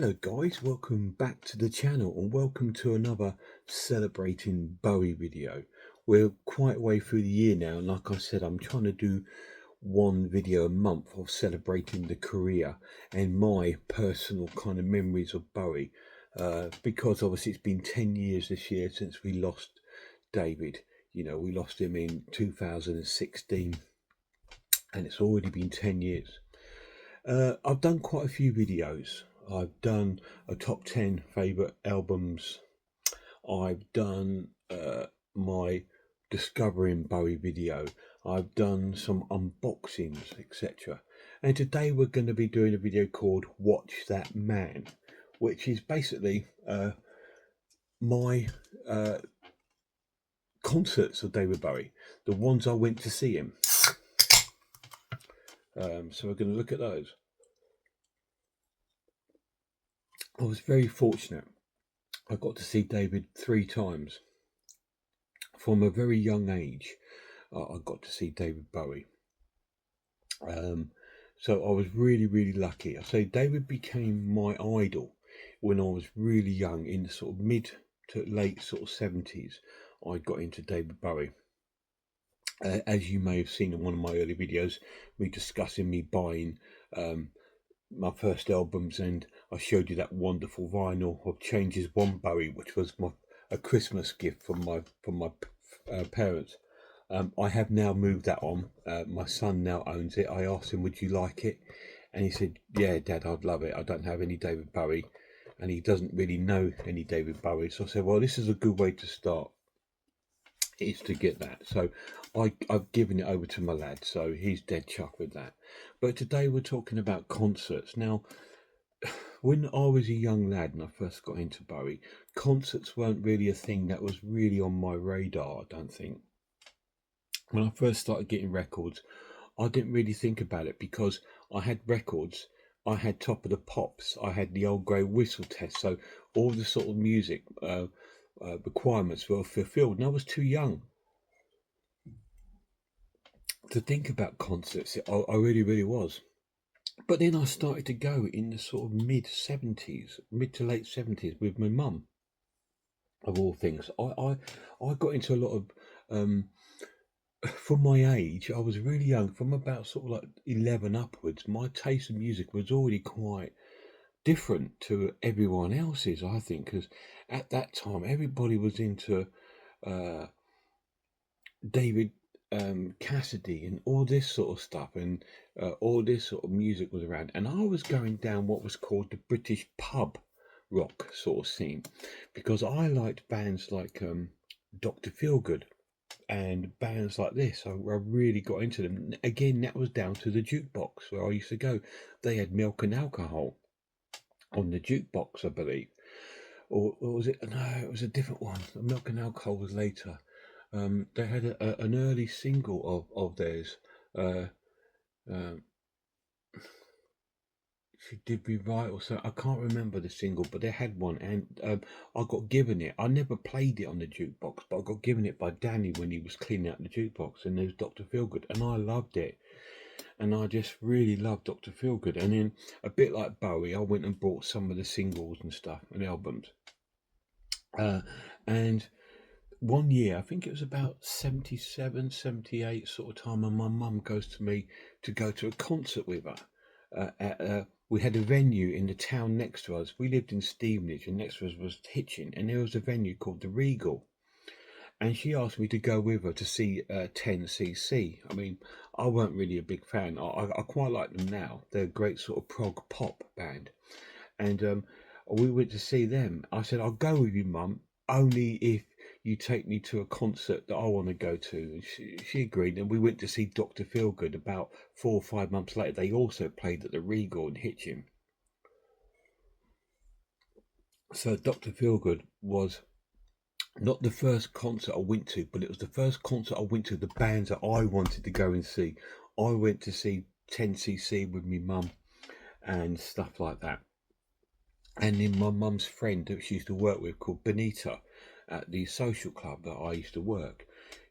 Hello guys, welcome back to the channel and welcome to another celebrating Bowie video. We're quite way through the year now, and like I said, I'm trying to do one video a month of celebrating the career and my personal kind of memories of Bowie, because obviously it's been 10 years this year since we lost David. You know, we lost him in 2016 and it's already been 10 years. I've done quite a few videos. I've done a top 10 favourite albums. I've done my discovering Bowie video. I've done some unboxings, etc. And today we're going to be doing a video called Watch That Man, which is basically my concerts of David Bowie, the ones I went to see him. So we're going to look at those. I was very fortunate. I got to see David 3 times. From a very young age, I got to see David Bowie. So I was really lucky. I say David became my idol when I was really young, in the sort of mid to late sort of 70s. I got into David Bowie. As you may have seen in one of my early videos, me discussing me buying my first albums, and I showed you that wonderful vinyl of Changes One Bowie, which was a Christmas gift from my parents. I have now moved that on. My son now owns it. I asked him, would you like it? And he said, yeah, Dad, I'd love it. I don't have any David Bowie, and he doesn't really know any David Bowie. So I said, well, this is a good way to start, is to get that. So I've given it over to my lad, so he's dead chuffed with that. But today we're talking about concerts. Now, when I was a young lad and I first got into Bowie, concerts weren't really a thing that was really on my radar, I don't think. When I first started getting records, I didn't really think about it, because I had records. I had Top of the Pops, I had the Old Grey Whistle Test, so all the sort of music requirements were fulfilled, and I was too young to think about concerts. I really was. But then I started to go in the sort of mid to late 70s with my mum, of all things. I got into a lot of from my age. I was really young, from about sort of like 11 upwards. My taste in music was already quite different to everyone else's, I think, because at that time everybody was into David Cassidy and all this sort of stuff, and all this sort of music was around, and I was going down what was called the British pub rock sort of scene, because I liked bands like Dr. Feelgood and bands like this. I really got into them. Again, that was down to the jukebox where I used to go. They had Milk and Alcohol on the jukebox, I believe, or was it? No, it was a different one. Milk and Alcohol was later. They had an early single of theirs. She Did Me Right or so. I can't remember the single, but they had one, and I got given it. I never played it on the jukebox, but I got given it by Danny when he was cleaning out the jukebox, and there's Dr. Feelgood, and I loved it. And I just really loved Dr. Feelgood. And then, a bit like Bowie, I went and bought some of the singles and stuff and albums. And one year, I think it was about 77, 78 sort of time, and my mum goes to me to go to a concert with her. We had a venue in the town next to us. We lived in Stevenage, and next to us was Hitchin, and there was a venue called the Regal. And she asked me to go with her to see 10cc. I mean, I weren't really a big fan. I quite like them now. They're a great sort of prog pop band. And we went to see them. I said, I'll go with you, Mum, only if you take me to a concert that I want to go to. And she agreed, and we went to see Dr. Feelgood. About 4 or 5 months later, they also played at the Regal in Hitchin. So Dr. Feelgood was not the first concert I went to, but it was the first concert I went to, the bands that I wanted to go and see. I went to see 10cc with my mum and stuff like that. And then my mum's friend that she used to work with, called Benita, at the social club that I used to work,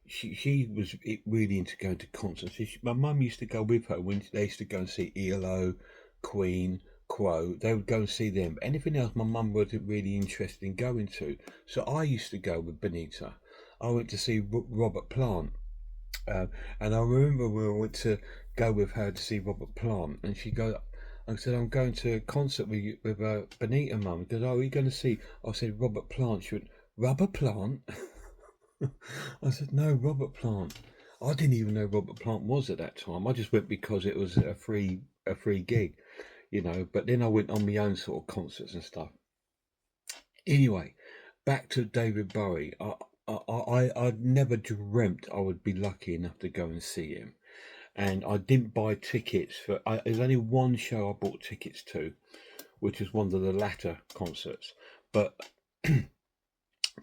she was really into going to concerts. My mum used to go with her when they used to go and see ELO, Queen, quo, they would go and see them. Anything else my mum wasn't really interested in going to. So I used to go with Benita. I went to see Robert Plant. And I remember when I went to go with her to see Robert Plant, and she goes, I said, I'm going to a concert with Benita, Mum. She goes, oh, are you going to see? I said, Robert Plant. She went, Robert Plant? I said, no, Robert Plant. I didn't even know Robert Plant was at that time. I just went because it was a free gig, you know. But then I went on my own sort of concerts and stuff. Anyway, back to David Bowie. I'd never dreamt I would be lucky enough to go and see him, and I didn't buy tickets for. There's only one show I bought tickets to, which was one of the latter concerts. But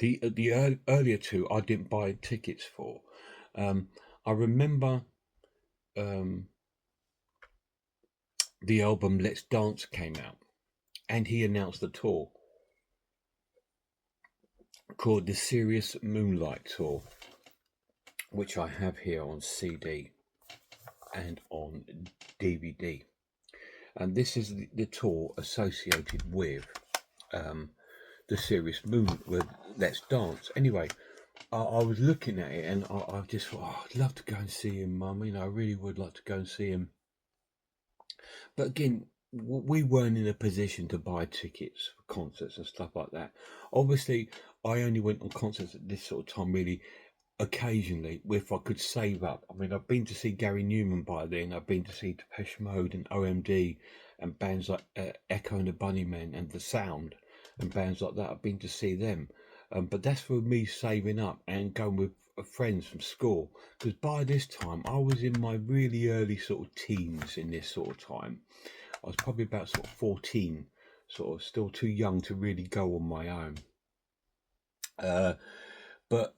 the earlier two I didn't buy tickets for. I remember the album Let's Dance came out, and he announced the tour called the Serious Moonlight Tour, which I have here on CD and on DVD. And this is the tour associated with the Serious Moon with Let's Dance. Anyway, I was looking at it and I just thought, oh, I'd love to go and see him, Mum. You know, I really would like to go and see him. But again, we weren't in a position to buy tickets for concerts and stuff like that. Obviously, I only went on concerts at this sort of time, really, occasionally, if I could save up. I mean, I've been to see Gary Newman by then. I've been to see Depeche Mode and OMD and bands like Echo and the Bunnymen and The Sound and bands like that. I've been to see them. But that's for me saving up and going with friends from school, because by this time I was in my really early sort of teens. In this sort of time I was probably about sort of 14, sort of still too young to really go on my own, but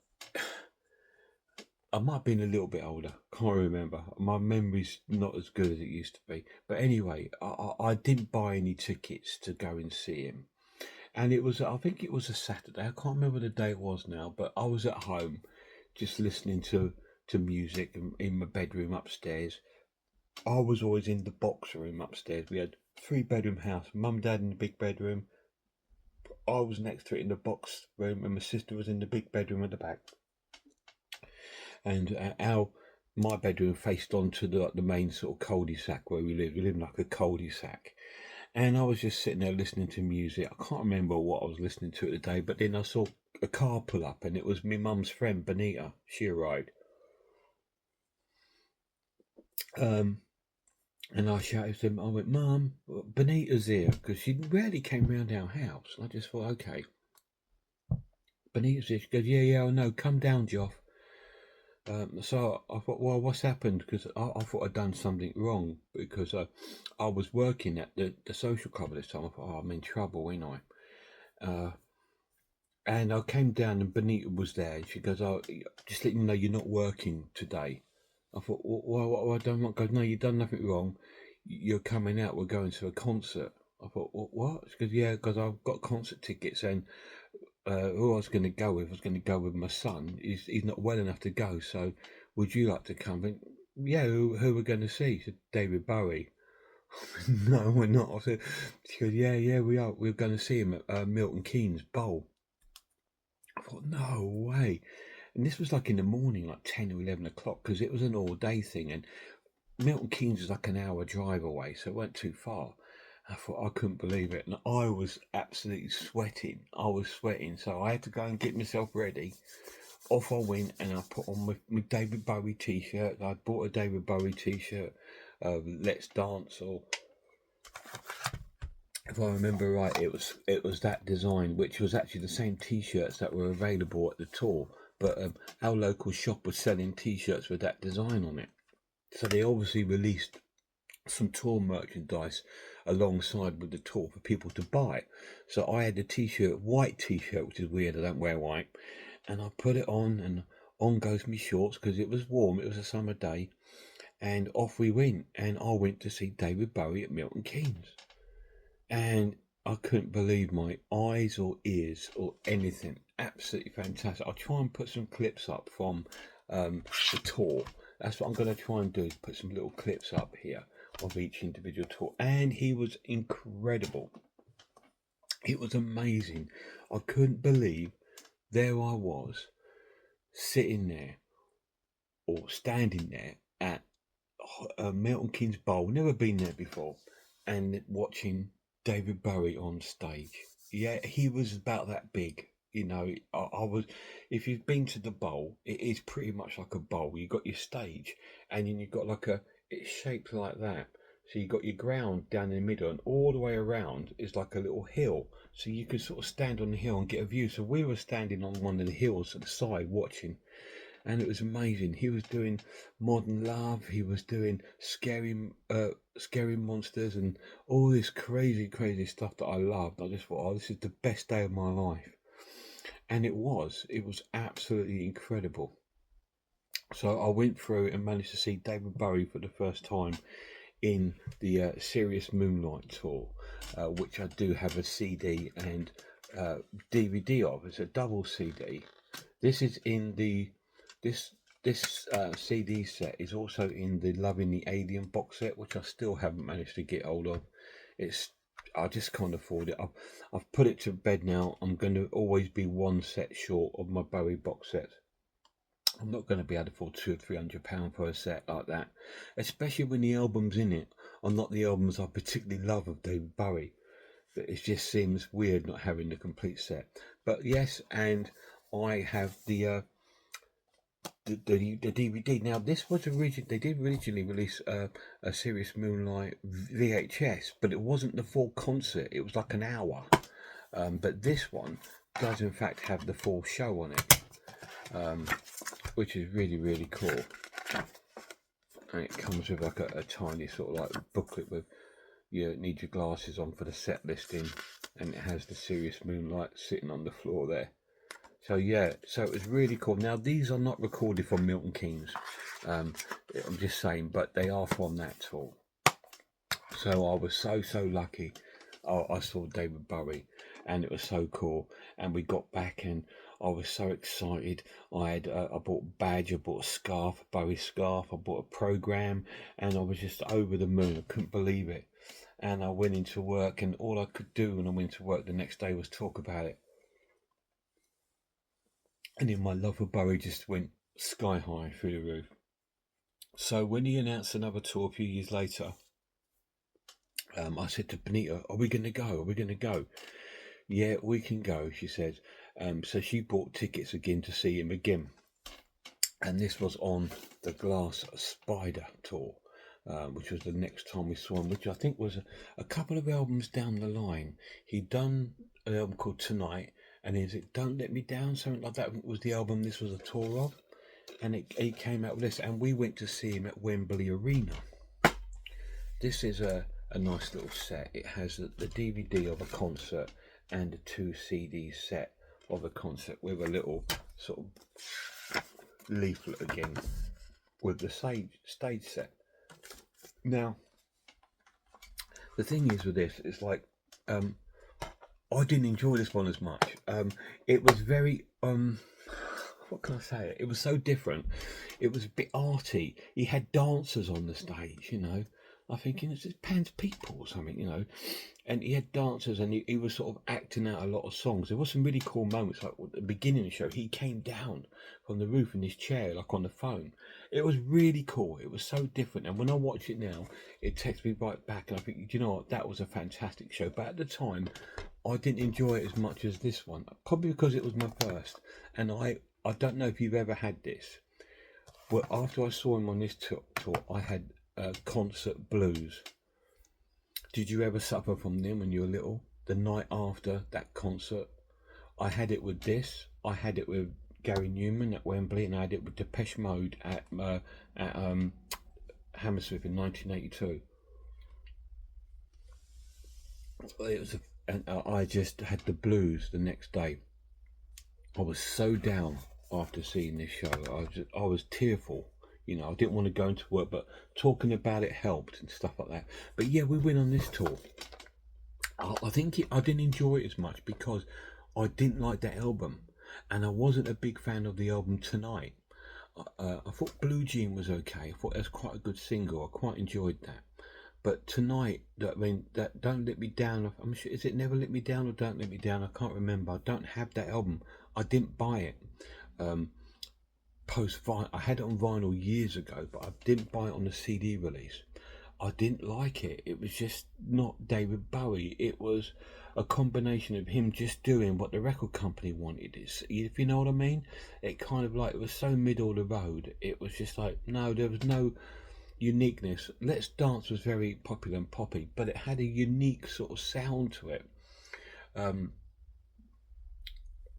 I might have been a little bit older, can't remember, my memory's not as good as it used to be. But anyway, I didn't buy any tickets to go and see him. And it was, I think it was a Saturday, I can't remember the day it was now, but I was at home just listening to music in my bedroom upstairs. I was always in the box room upstairs. We had 3-bedroom house, Mum, Dad in the big bedroom. I was next to it in the box room, and my sister was in the big bedroom at the back. And my bedroom faced onto the main sort of cul-de-sac where we lived. We lived in like a cul-de-sac. And I was just sitting there listening to music. I can't remember what I was listening to at the day, but then I saw a car pull up, and it was my mum's friend Benita. She arrived, and I shouted to them. I went, "Mum, Benita's here," because she rarely came round our house. And I just thought, okay, Benita's here. She goes, "Yeah, I know. Come down, Joff." So I thought, well, what's happened? Because I thought I'd done something wrong, because I was working at the social club at this time. I thought, oh, I'm in trouble, ain't I? And I came down and Benita was there. And she goes, oh, just letting you know you're not working today. I thought, well, I don't want. Goes, no, you've done nothing wrong. You're coming out. We're going to a concert. I thought, what? She goes, yeah, because I've got concert tickets, and who I was going to go with, my son. He's not well enough to go, so would you like to come? And yeah, who we're going to see? She said, David Bowie. No, we're not. I said, she goes, yeah, we are. We're going to see him at Milton Keynes Bowl. I thought, no way. And this was like in the morning, like 10 or 11 o'clock, because it was an all-day thing, and Milton Keynes was like an hour drive away, so it weren't too far. I thought, I couldn't believe it, and I was absolutely sweating. I was sweating, so I had to go and get myself ready. Off I went, and I put on my David Bowie t-shirt. I bought a David Bowie t-shirt, Let's Dance, or if I remember right, it was that design, which was actually the same t-shirts that were available at the tour. But our local shop was selling t-shirts with that design on it, so they obviously released some tour merchandise alongside with the tour for people to buy. So I had a t-shirt, white t-shirt, which is weird, I don't wear white, and I put it on, and on goes my shorts, because it was warm, it was a summer day, and off we went. And I went to see David Bowie at Milton Keynes, and I couldn't believe my eyes or ears or anything. Absolutely fantastic. I'll try and put some clips up from the tour. That's what I'm going to try and do, is put some little clips up here of each individual tour, and he was incredible. It was amazing. I couldn't believe there I was sitting there or standing there at Milton Keynes Bowl, never been there before, and watching David Bowie on stage. Yeah, he was about that big. You know, I was. If you've been to the bowl, it is pretty much like a bowl. You got your stage, and then you've got like a. It's shaped like that. So you got your ground down in the middle, and all the way around is like a little hill. So you could sort of stand on the hill and get a view. So we were standing on one of the hills at the side watching, and it was amazing. He was doing Modern Love, he was doing Scary Monsters, and all this crazy stuff that I loved. I just thought, oh, this is the best day of my life, and it was absolutely incredible. So I went through and managed to see David Bowie for the first time in the Serious Moonlight tour, which I do have a CD and DVD of. It's a double CD. This is in the this CD set is also in the Loving the Alien box set, which I still haven't managed to get hold of. I just can't afford it. I've put it to bed now. I'm going to always be one set short of my Bowie box set. I'm not going to be able to afford £200 or £300 for a set like that, especially when the albums in it are not the albums I particularly love of David Bowie. But it just seems weird not having the complete set. But yes, and I have the DVD. Now this was they did originally release a Serious Moonlight VHS, but it wasn't the full concert. It was like an hour. But this one does in fact have the full show on it. Which is really cool, and it comes with like a tiny sort of like booklet with you need your glasses on for the set listing, and it has the Serious Moonlight sitting on the floor there. So yeah, so it was really cool. Now these are not recorded from Milton Keynes, I'm just saying, but they are from that tour. So I was so lucky. I saw David Bowie, and it was so cool, and we got back and I was so excited. I bought a badge, I bought a scarf, a Bowie scarf, I bought a program, and I was just over the moon. I couldn't believe it. And I went into work, and all I could do when I went to work the next day was talk about it. And then my love for Bowie just went sky high through the roof. So when he announced another tour a few years later, I said to Benita, are we going to go? Are we going to go? Yeah, we can go, she said. So she bought tickets again to see him again. And this was on the Glass Spider tour, which was the next time we saw him, which I think was a couple of albums down the line. He'd done an album called Tonight, and is it Don't Let Me Down, something like that was the album this was a tour of. And he came out with this, and we went to see him at Wembley Arena. This is a nice little set. It has the DVD of a concert and a 2 CD set of a concert with a little sort of leaflet again with the stage set. Now, the thing is with this, it's like I didn't enjoy this one as much. It was very what can I say? It was so different. It was a bit arty. He had dancers on the stage, you know. I'm thinking it's just Pan's People or something, you know. And he had dancers, and he was sort of acting out a lot of songs. There was some really cool moments, like at the beginning of the show, he came down from the roof in his chair, like on the phone. It was really cool. It was so different. And when I watch it now, it takes me right back, and I think, you know what, that was a fantastic show. But at the time, I didn't enjoy it as much as this one, probably because it was my first. And I don't know if you've ever had this, but after I saw him on this tour, I had concert blues. Did you ever suffer from them when you were little? The night after that concert, I had it with this. I had it with Gary Newman at Wembley, and I had it with Depeche Mode at Hammersmith in 1982. It was, and I just had the blues the next day. I was so down after seeing this show. I was tearful. You know, I didn't want to go into work, but talking about it helped and stuff like that. But yeah, we went on this tour. I think I didn't enjoy it as much because I didn't like that album, and I wasn't a big fan of the album Tonight. I thought Blue Jean was okay. I thought it was quite a good single. I quite enjoyed that. But tonight, I mean, that Don't Let Me Down. I'm sure, is it Never Let Me Down or Don't Let Me Down? I can't remember. I don't have that album. I didn't buy it. Um, Post vinyl, I had it on vinyl years ago, but I didn't buy it on the CD release. I didn't like it. It was just not David Bowie. It was a combination of him just doing what the record company wanted. If you know what I mean. It kind of like, it was so middle of the road. It was just like, no, there was no uniqueness. Let's Dance was very popular and poppy, but it had a unique sort of sound to it.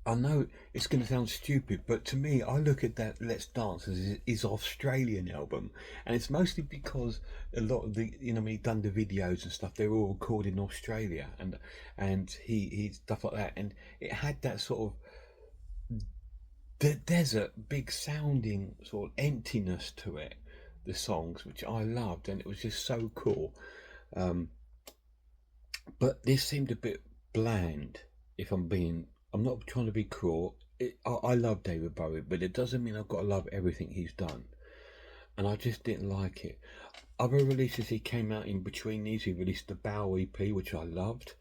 I know it's going to sound stupid, but to me, I look at that Let's Dance as his Australian album, and it's mostly because a lot of the, when he done the videos and stuff, they were all recorded in Australia, and he stuff like that, and it had that sort of the desert, big sounding sort of emptiness to it, the songs, which I loved, and it was just so cool. But this seemed a bit bland, if I'm not trying to be cruel. I love David Bowie, but it doesn't mean I've got to love everything he's done. And I just didn't like it. Other releases he came out in between these, he released the Bowie EP, which I loved.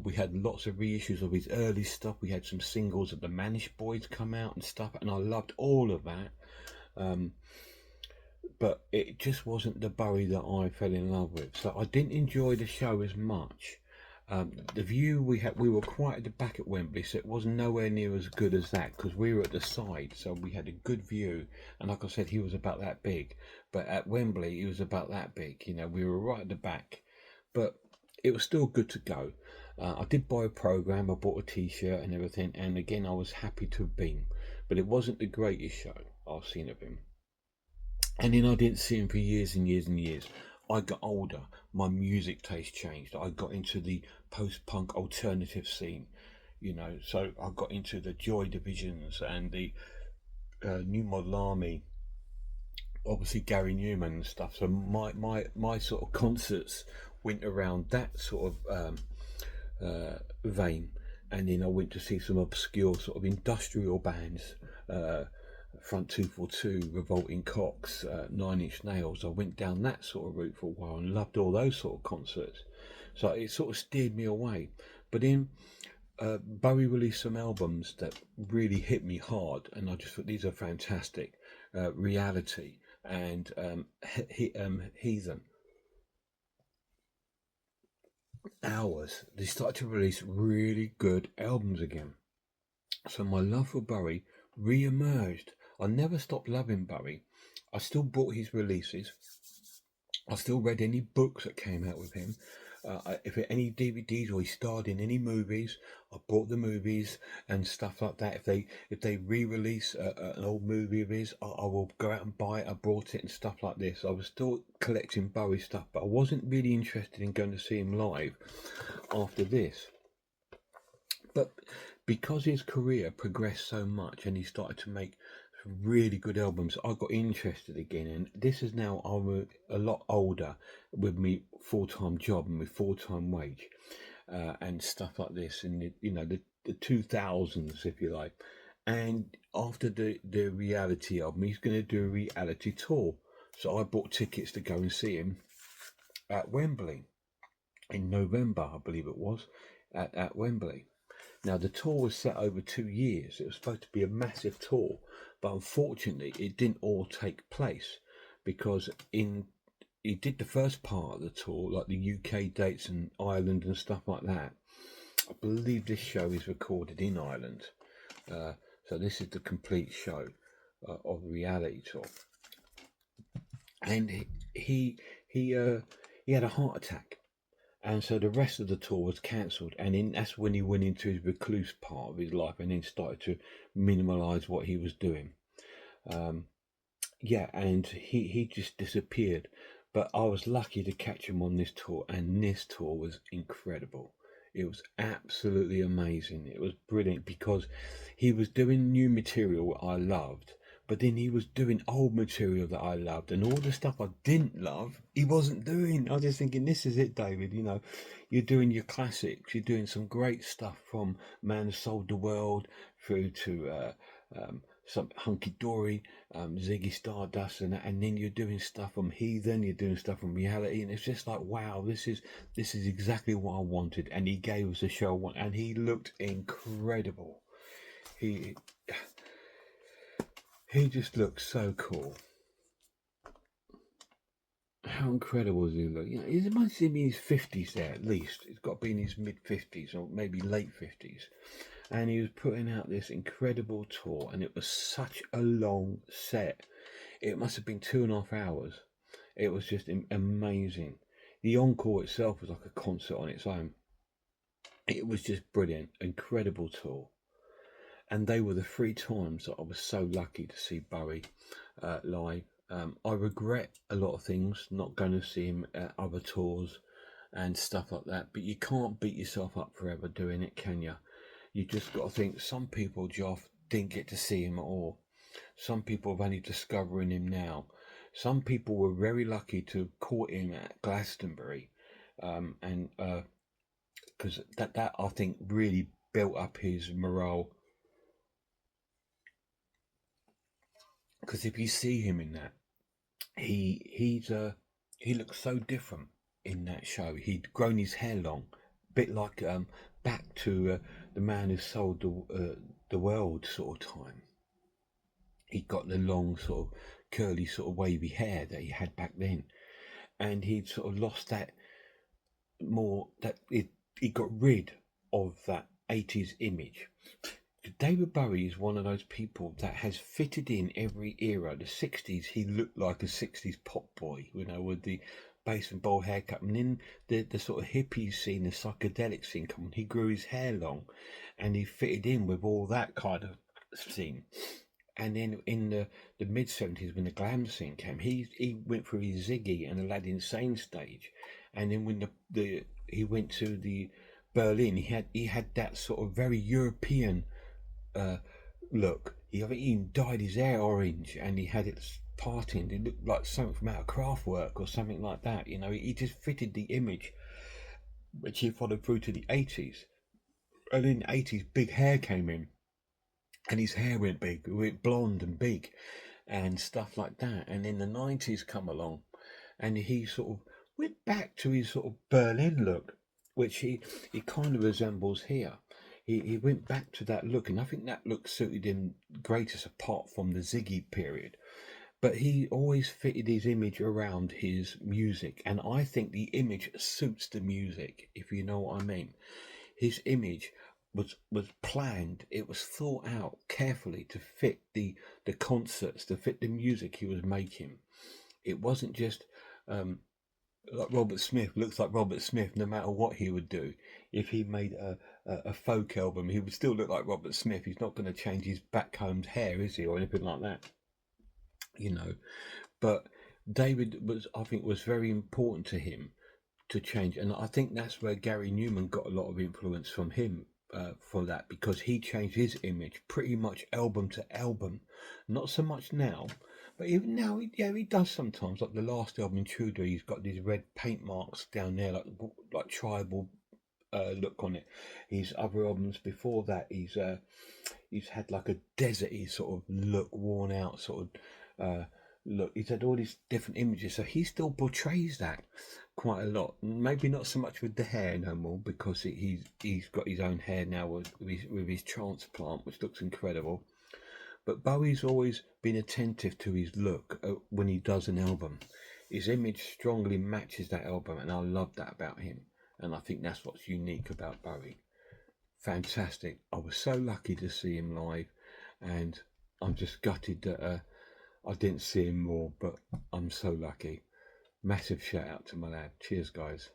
We had lots of reissues of his early stuff. We had some singles of the Manish Boys come out and stuff, and I loved all of that. But it just wasn't the Bowie that I fell in love with. So I didn't enjoy the show as much. The view we were quite at the back at Wembley, so it was nowhere near as good as that, because we were at the side, so we had a good view. And like I said, he was about that big, but at Wembley he was about that big. We were right at the back, but it was still good to go. I did buy a program, I bought a t-shirt and everything, and again I was happy to have been, but it wasn't the greatest show I've seen of him. And then I didn't see him for years and years and years. I got older, my music taste changed. I got into the post-punk alternative scene, so I got into the Joy Divisions and the New Model Army, obviously Gary Newman and stuff. So my sort of concerts went around that sort of vein. And then I went to see some obscure sort of industrial bands, Front 242, Revolting Cocks, Nine Inch Nails. I went down that sort of route for a while and loved all those sort of concerts. So it sort of steered me away. But then Bowie released some albums that really hit me hard, and I just thought these are fantastic. Reality and Heathen. Hours. They started to release really good albums again. So my love for Bowie re-emerged. I never stopped loving Bowie. I still bought his releases. I still read any books that came out with him. If any DVDs or he starred in any movies, I bought the movies and stuff like that. If they re-release an old movie of his, I will go out and buy it. I bought it and stuff like this. I was still collecting Bowie stuff, but I wasn't really interested in going to see him live after this. But because his career progressed so much and he started to make really good albums, I got interested again. And this is now, I'm a lot older with me full-time job and with full-time wage and stuff like this, and the 2000s, if you like. And after the reality album, he's going to do a reality tour. So I bought tickets to go and see him at Wembley in November, I believe it was, at Wembley. Now, the tour was set over 2 years. It was supposed to be a massive tour, but unfortunately, it didn't all take place because he did the first part of the tour, like the UK dates and Ireland and stuff like that. I believe this show is recorded in Ireland. So this is the complete show of the reality tour. And he had a heart attack. And so the rest of the tour was cancelled, and that's when he went into his recluse part of his life and then started to minimalise what he was doing. And he just disappeared. But I was lucky to catch him on this tour, and this tour was incredible. It was absolutely amazing. It was brilliant because he was doing new material I loved, but then he was doing old material that I loved, and all the stuff I didn't love, he wasn't doing. I was just thinking, this is it, David. You're doing your classics. You're doing some great stuff from Man Sold the World through to some hunky dory, Ziggy Stardust, and that, and then you're doing stuff from Heathen, you're doing stuff from Reality, and it's just like, wow, this is exactly what I wanted. And he gave us a show, and he looked incredible. He just looked so cool. How incredible does he look? You know, he must be in his 50s there at least. He's got to be in his mid 50s or maybe late 50s. And he was putting out this incredible tour, and it was such a long set. It must have been 2.5 hours. It was just amazing. The encore itself was like a concert on its own. It was just brilliant, incredible tour. And they were the 3 times that I was so lucky to see Bowie live. I regret a lot of things, not going to see him at other tours and stuff like that. But you can't beat yourself up forever doing it, can you? You just got to think, some people, Joff, didn't get to see him at all. Some people are only discovering him now. Some people were very lucky to have caught him at Glastonbury, and because that I think really built up his morale. Because if you see him in that, he looks so different in that show. He'd grown his hair long, a bit like back to the man who sold the world sort of time. He got the long sort of curly sort of wavy hair that he had back then, and he'd sort of lost that more, that he got rid of that 80s image. David Bowie is one of those people that has fitted in every era. The 60s, he looked like a 60s pop boy, you know, with the bass and bowl haircut. And then the sort of hippie scene, the psychedelic scene come on. He grew his hair long, and he fitted in with all that kind of scene. And then in the mid 70s, when the glam scene came, he went through his Ziggy and Aladdin Sane stage. And then when he went to the Berlin, he had that sort of very European look. He even dyed his hair orange, and he had it parting. It looked like something from out of Kraftwerk or something like that. You know, he just fitted the image, which he followed through to the 80s. And in the 80s, big hair came in, and his hair went big, it went blonde and big, and stuff like that. And then the 90s come along, and he sort of went back to his sort of Berlin look, which he kind of resembles here. He went back to that look, and I think that look suited him greatest, apart from the Ziggy period. But he always fitted his image around his music, and I think the image suits the music, if you know what I mean. His image was planned, it was thought out carefully to fit the concerts, to fit the music he was making. It wasn't just like Robert Smith looks like Robert Smith no matter what he would do. If he made a folk album, he would still look like Robert Smith. He's not going to change his backcombed hair, is he, or anything like that, you know. But David I think was very important to him to change, and I think that's where Gary Newman got a lot of influence from him for that, because he changed his image pretty much album to album. Not so much now, but even now, he does sometimes. Like the last album, Intruder, he's got these red paint marks down there, like tribal look on it. His other albums before that, he's had like a deserty sort of look, worn out sort of look. He's had all these different images, so he still portrays that quite a lot. Maybe not so much with the hair no more, because he's got his own hair now with his transplant, which looks incredible. But Bowie's always been attentive to his look when he does an album. His image strongly matches that album, and I love that about him. And I think that's what's unique about Bowie. Fantastic. I was so lucky to see him live, and I'm just gutted that I didn't see him more, but I'm so lucky. Massive shout out to my lad. Cheers, guys.